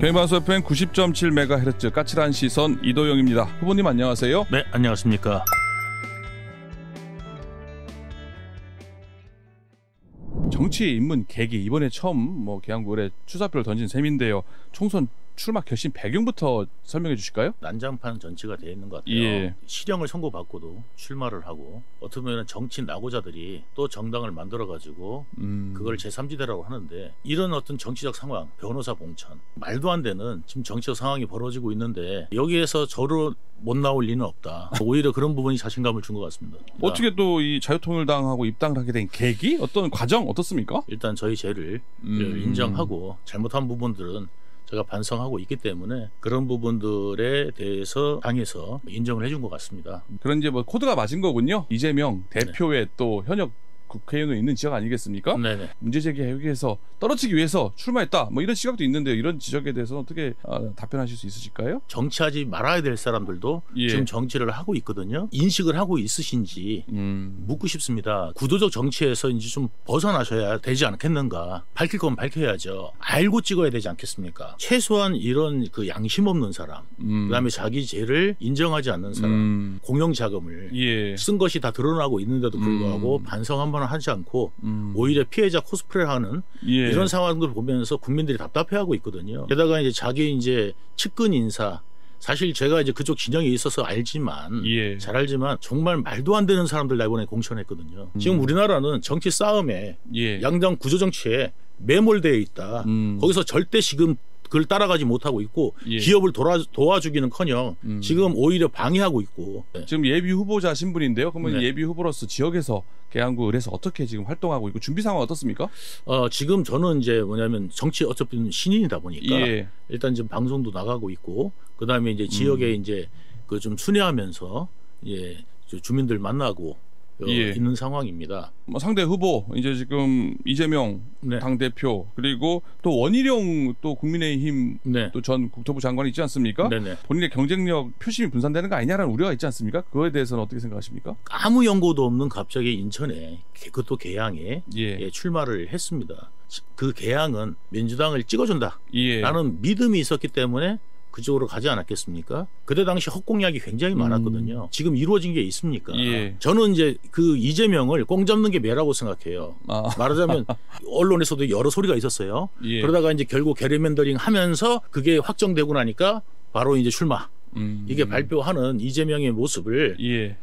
경인방송 FM 90.7MHz 까칠한 시선 이도영입니다. 후보님 안녕하세요. 네, 안녕하십니까. 정치에 입문 계기, 이번에 처음 계양구에 출사표를 던진 셈인데요. 총선 출마 결심 배경부터 설명해 주실까요? 난장판 전치가 되어 있는 것 같아요. 예. 실형을 선고받고도 출마를 하고, 어떻게 보면 정치 낙오자들이 또 정당을 만들어가지고 그걸 제3지대라고 하는데, 이런 어떤 정치적 상황, 변호사 공천, 말도 안 되는 지금 정치적 상황이 벌어지고 있는데 여기에서 저로 못 나올 리는 없다. 오히려 그런 부분이 자신감을 준 것 같습니다. 어떻게 또 이 자유통일당하고 입당을 하게 된 계기? 어떤 과정 어떻습니까? 일단 저희 죄를 인정하고 잘못한 부분들은 제가 반성하고 있기 때문에 그런 부분들에 대해서 당에서 인정을 해준 것 같습니다. 그런 이제 코드가 맞은 거군요. 이재명 대표의 또 현역 국회의원이 있는 지역 아니겠습니까? 네네. 문제 제기하기 위해서 떨어지기 위해서 출마했다. 이런 시각도 있는데요. 이런 지적에 대해서 어떻게 답변하실 수 있으실까요? 정치하지 말아야 될 사람들도 지금 정치를 하고 있거든요. 인식을 하고 있으신지 묻고 싶습니다. 구도적 정치에서 이제 좀 벗어나셔야 되지 않겠는가. 밝힐 건 밝혀야죠. 알고 찍어야 되지 않겠습니까? 최소한 이런 그 양심 없는 사람, 그다음에 자기 죄를 인정하지 않는 사람, 공영 자금을 쓴 것이 다 드러나고 있는데도 불구하고 반성 한번 하지 않고 오히려 피해자 코스프레를 하는 이런 상황들 보면서 국민들이 답답해하고 있거든요. 게다가 이제 자기 이제 측근 인사, 사실 제가 이제 그쪽 진영에 있어서 알지만 잘 알지만 정말 말도 안 되는 사람들 나 이번에 공천했거든요. 지금 우리나라는 정치 싸움에 양당 구조 정치에 매몰되어 있다. 거기서 절대 지금 그걸 따라가지 못하고 있고 기업을 도와주기는커녕 지금 오히려 방해하고 있고. 지금 예비 후보자 신분인데요. 그러면 예비 후보로서 지역에서 계양구 을에서 어떻게 지금 활동하고 있고 준비 상황 어떻습니까? 지금 저는 이제 뭐냐면 정치 어차피 신인이다 보니까 일단 지금 방송도 나가고 있고, 그 다음에 이제 지역에 이제 그 좀 순회하면서 주민들 만나고 있는 상황입니다. 상대 후보 이제 지금 이재명 당 대표, 그리고 또 원희룡 또 국민의힘 또 전 국토부 장관이 있지 않습니까? 본인의 경쟁력 표심이 분산되는 거 아니냐라는 우려가 있지 않습니까? 그거에 대해서는 어떻게 생각하십니까? 아무 연고도 없는 갑자기 인천에, 그것도 계양에 출마를 했습니다. 그 계양은 민주당을 찍어준다라는 믿음이 있었기 때문에 그쪽으로 가지 않았겠습니까? 그때 당시 헛공약이 굉장히 많았거든요. 지금 이루어진 게 있습니까? 저는 이제 그 이재명을 꽁 잡는 게 매라고 생각해요. 말하자면 언론에서도 여러 소리가 있었어요. 그러다가 이제 결국 게리맨더링 하면서 그게 확정되고 나니까 바로 이제 출마. 이게 발표하는 이재명의 모습을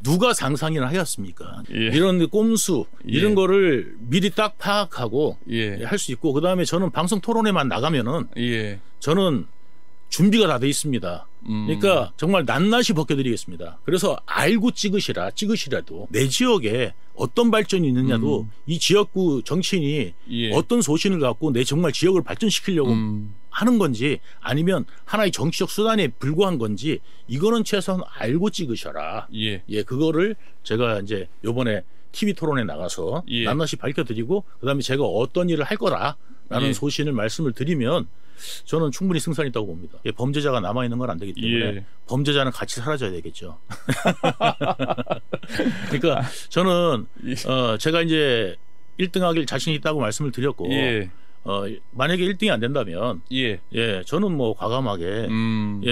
누가 상상이나 하였습니까? 이런 꼼수, 이런 거를 미리 딱 파악하고 할 수 있고, 그 다음에 저는 방송 토론회만 나가면은 저는 준비가 다 돼 있습니다. 그러니까 정말 낱낱이 벗겨드리겠습니다. 그래서 알고 찍으시라도 내 지역에 어떤 발전이 있느냐도 이 지역구 정치인이 어떤 소신을 갖고 내 정말 지역을 발전시키려고 하는 건지, 아니면 하나의 정치적 수단에 불과한 건지, 이거는 최소한 알고 찍으셔라. 그거를 제가 이제 요번에 TV 토론에 나가서 낱낱이 밝혀드리고, 그다음에 제가 어떤 일을 할 거라라는 소신을 말씀을 드리면 저는 충분히 승산이 있다고 봅니다. 범죄자가 남아있는 건 안 되기 때문에 범죄자는 같이 사라져야 되겠죠. 그러니까 저는 제가 이제 1등하길 자신이 있다고 말씀을 드렸고, 만약에 1등이 안 된다면 저는 뭐 과감하게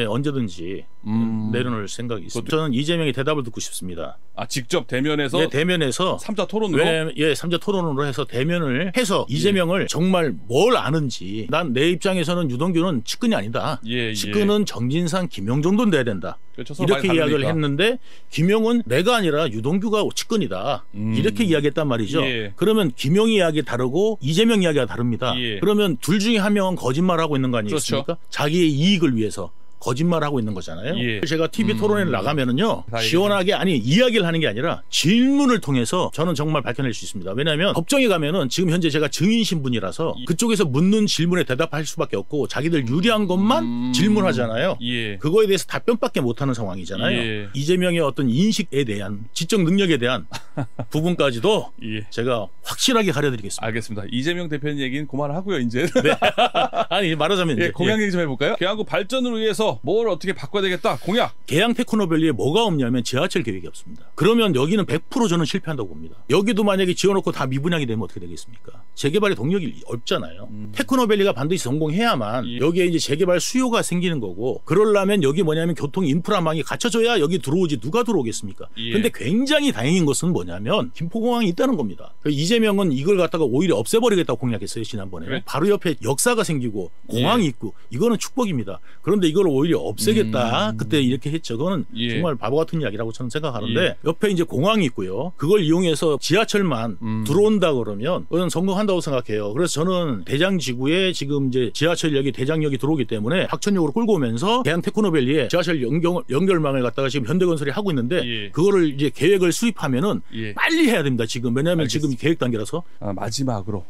언제든지 내려놓을 생각이 있습니다. 저는 이재명의 대답을 듣고 싶습니다. 직접 대면에서? 대면에서 3자 토론으로? 3자 토론으로 해서 대면을 해서 이재명을 정말 뭘 아는지. 난 내 입장에서는 유동규는 측근이 아니다. 측근은 정진상, 김용 정도는 돼야 된다. 이렇게 이야기를 했는데, 김용은 내가 아니라 유동규가 측근이다. 이렇게 이야기했단 말이죠. 그러면 김용이 이야기 다르고 이재명 이야기가 다릅니다. 그러면 둘 중에 한 명은 거짓말하고 있는 거 아니겠습니까? 자기의 이익을 위해서 거짓말하고 있는 거잖아요. 제가 TV 토론에 나가면은요, 시원하게 이야기를 하는 게 아니라 질문을 통해서 저는 정말 밝혀낼 수 있습니다. 왜냐하면 법정에 가면은 지금 현재 제가 증인 신분이라서 그쪽에서 묻는 질문에 대답할 수밖에 없고, 자기들 유리한 것만 질문하잖아요. 그거에 대해서 답변밖에 못하는 상황이잖아요. 이재명의 어떤 인식에 대한, 지적 능력에 대한 부분까지도 제가 확실하게 가려드리겠습니다. 알겠습니다. 이재명 대표님 얘기는 그만하고요, 이제. 말하자면 공약 얘기 좀 해볼까요? 계양구 발전을 위해서 앞으로 뭘 어떻게 바꿔야 되겠다 공약. 계양 테크노밸리에 뭐가 없냐면 지하철 계획이 없습니다. 그러면 여기는 100% 저는 실패한다고 봅니다. 여기도 만약에 지어놓고 다 미분양이 되면 어떻게 되겠습니까? 재개발의 동력이 없잖아요. 테크노밸리가 반드시 성공해야만 여기에 이제 재개발 수요가 생기는 거고, 그러려면 여기 뭐냐면 교통 인프라망이 갖춰져야 여기 들어오지 누가 들어오겠습니까? 근데 굉장히 다행인 것은 뭐냐면 김포공항이 있다는 겁니다. 이재명은 이걸 갖다가 오히려 없애버리겠다고 공약했어요 지난번에. 그래? 바로 옆에 역사가 생기고 공항이 있고 이거는 축복입니다. 그런데 이걸 오히려 없애겠다 그때 이렇게 했죠. 그거는 정말 바보 같은 이야기라고 저는 생각하는데 옆에 이제 공항이 있고요. 그걸 이용해서 지하철만 들어온다 그러면 그건 성공한다고 생각해요. 그래서 저는 대장지구에 지금 이제 지하철역이 대장역이 들어오기 때문에 학천역으로 끌고 오면서 계양 테크노밸리에 지하철 연결망을 갖다가 지금 현대건설이 하고 있는데 그거를 이제 계획을 수립하면은 빨리 해야 됩니다. 지금 왜냐하면 지금 계획 단계라서. 마지막으로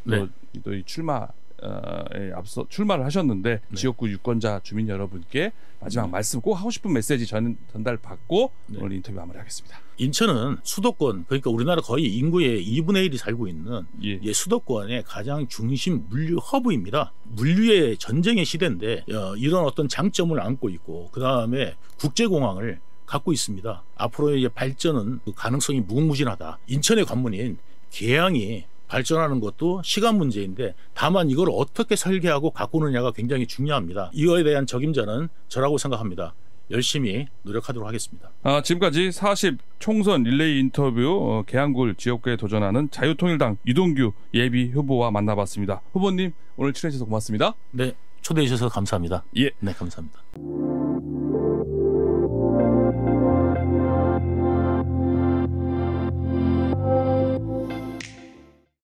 또 이 출마에 앞서 출마를 하셨는데 지역구 유권자 주민 여러분께 마지막 말씀 꼭 하고 싶은 메시지 전달 받고 오늘 인터뷰 마무리하겠습니다. 인천은 수도권, 그러니까 우리나라 거의 인구의 2분의 1이 살고 있는 수도권의 가장 중심 물류 허브입니다. 물류의 전쟁의 시대인데 이런 어떤 장점을 안고 있고 그 다음에 국제공항을 갖고 있습니다. 앞으로의 이제 발전은 그 가능성이 무궁무진하다. 인천의 관문인 계양이 발전하는 것도 시간 문제인데 다만 이걸 어떻게 설계하고 가꾸느냐가 굉장히 중요합니다. 이거에 대한 적임자는 저라고 생각합니다. 열심히 노력하도록 하겠습니다. 지금까지 40 총선 릴레이 인터뷰 계양굴 지역구에 도전하는 자유통일당 유동규 예비 후보와 만나봤습니다. 후보님 오늘 출연해 주셔서 고맙습니다. 네, 초대해 주셔서 감사합니다. 예, 네, 감사합니다.